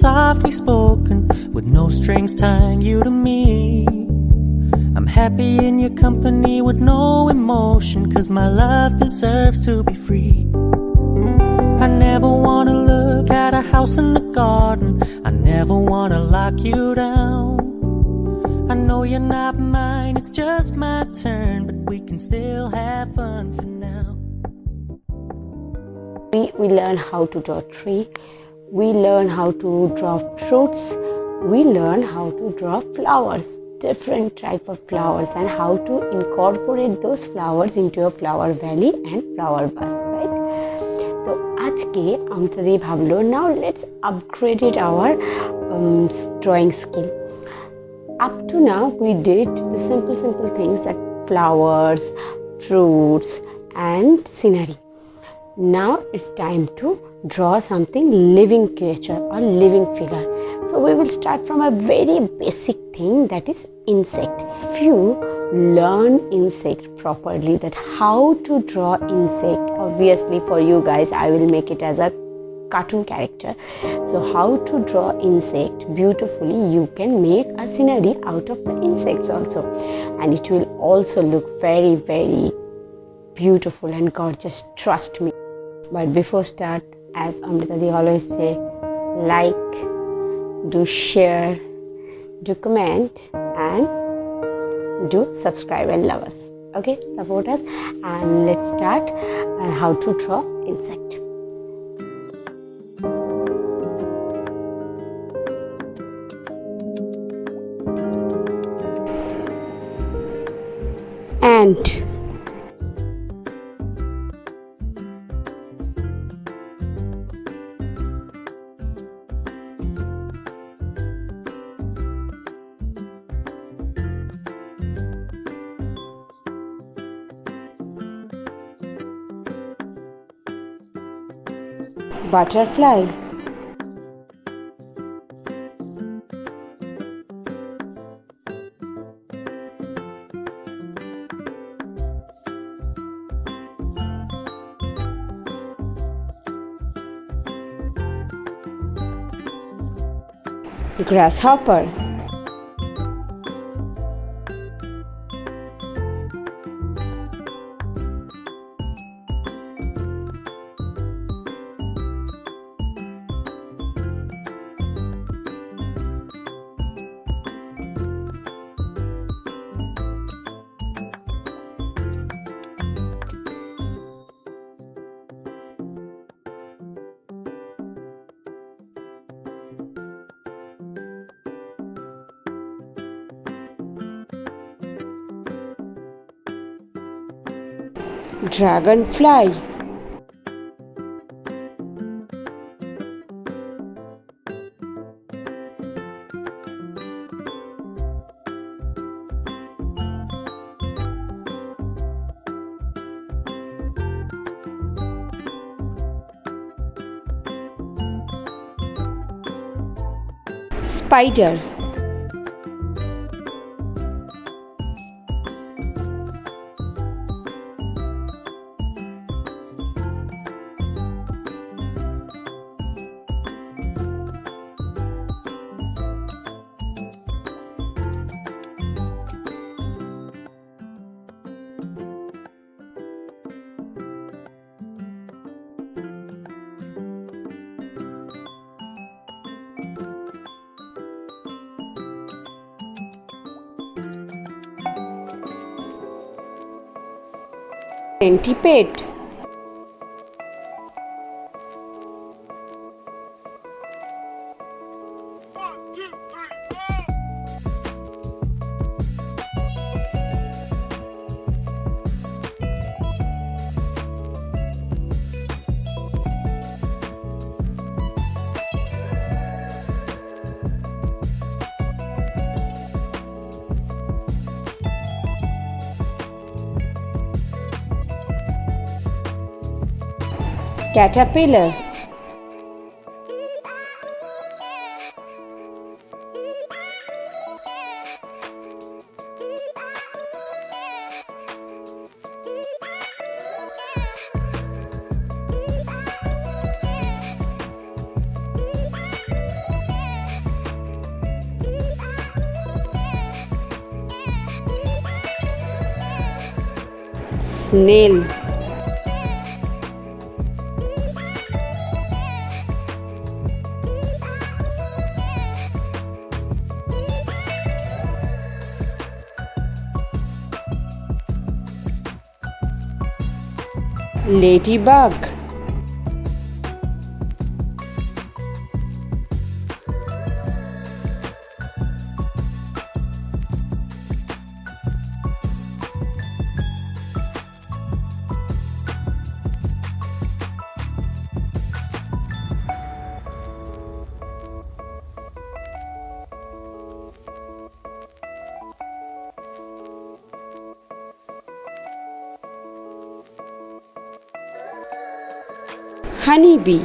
softly spoken, with no strings tying you to me. I'm happy in your company with no emotion, 'cause my love deserves to be free. I never wanna look at a house in the garden, I never wanna lock you down. I know you're not mine, it's just my turn, but we can still have fun for now. We learn how to draw a tree, we learn how to draw fruits, we learn how to draw flowers, different type of flowers, and how to incorporate those flowers into a flower valley and flower bus, right? So আজকে আমাদের ভাবলো, now let's upgrade our drawing skill. Up to now we did the simple things like flowers, fruits and scenery. Now it's time to draw something living creature or living figure. So we will start from a very basic thing, that is insect. If you learn insect properly, that how to draw insect, obviously for you guys I will make it as a cartoon character. So how to draw insect beautifully, you can make a scenery out of the insects also, and it will also look very beautiful and gorgeous, trust me. But before start, as Amrita Di always say, like, do share, do comment and do subscribe and love us. Okay, support us, and let's start how to draw insect. Ant. Butterfly. Grasshopper. Dragonfly. Spider. Centipede. Caterpillar. snail, ladybug, honeybee,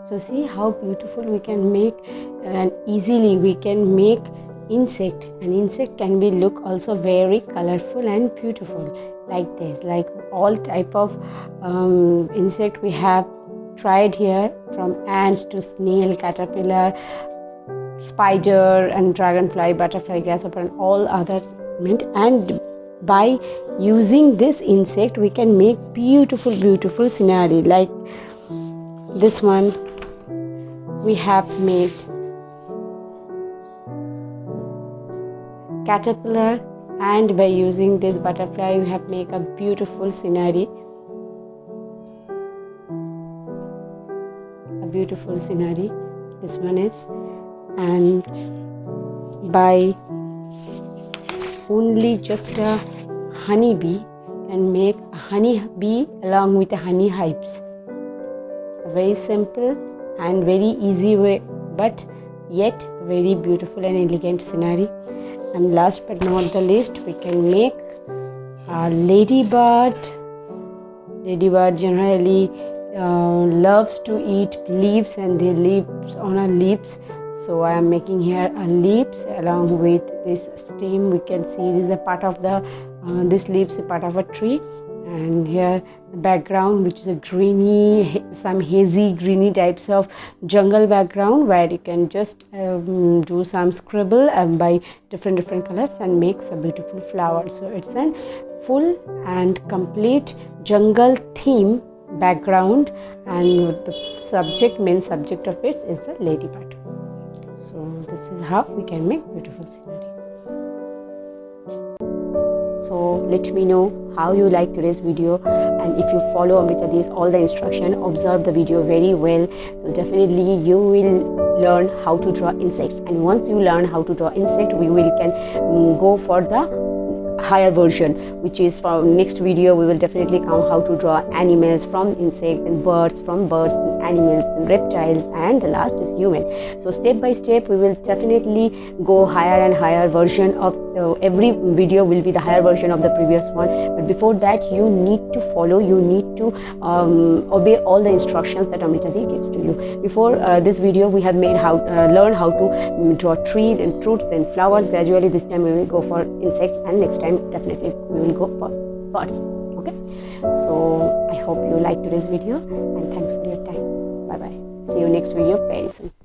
So see how beautiful we can make, and easily we can make insect. An insect can be look also very colorful and beautiful like this, like all type of insect we have tried here, from ants to snail, caterpillar, spider and dragonfly, butterfly, grasshopper and all others. And by using this insect we can make beautiful scenery. Like this one we have made caterpillar, and by using this butterfly we have make a beautiful scenery, this one is. And by only just a honeybee can make a honeybee along with a honey hives. A very simple and very easy way, but yet very beautiful and elegant scenery. And last but not the least, we can make a ladybird. Ladybird generally loves to eat leaves, and they lives on our leaves. So I am making here a leaves along with this stem. We can see this is a part of the this leaves a part of a tree, and here the background, which is a greeny, some hazy greeny types of jungle background, where you can just do some scribble by different colors and makes a beautiful flower. So it's a full and complete jungle theme background, and the main subject of it is the ladybird. So this is how we can make beautiful scenery. So let me know how you like today's video, and if you follow Amrita Di's all the instruction, observe the video very well, so definitely you will learn how to draw insects. And once you learn how to draw insect, we can go for the higher version, which is from next video. We will definitely come how to draw animals from insects, and birds from birds, and animals and reptiles, and the last is human. So step by step we will definitely go higher and higher version of every video will be the higher version of the previous one. But before that, you need to follow, you need to obey all the instructions that Amrita Di gives to you. Before this video we have made how learn how to draw trees and fruits and flowers. Gradually this time we will go for insects, and next time definitely we will go for birds. Okay, so I hope you like today's video, and thanks for your time. Bye bye. See you next video very soon.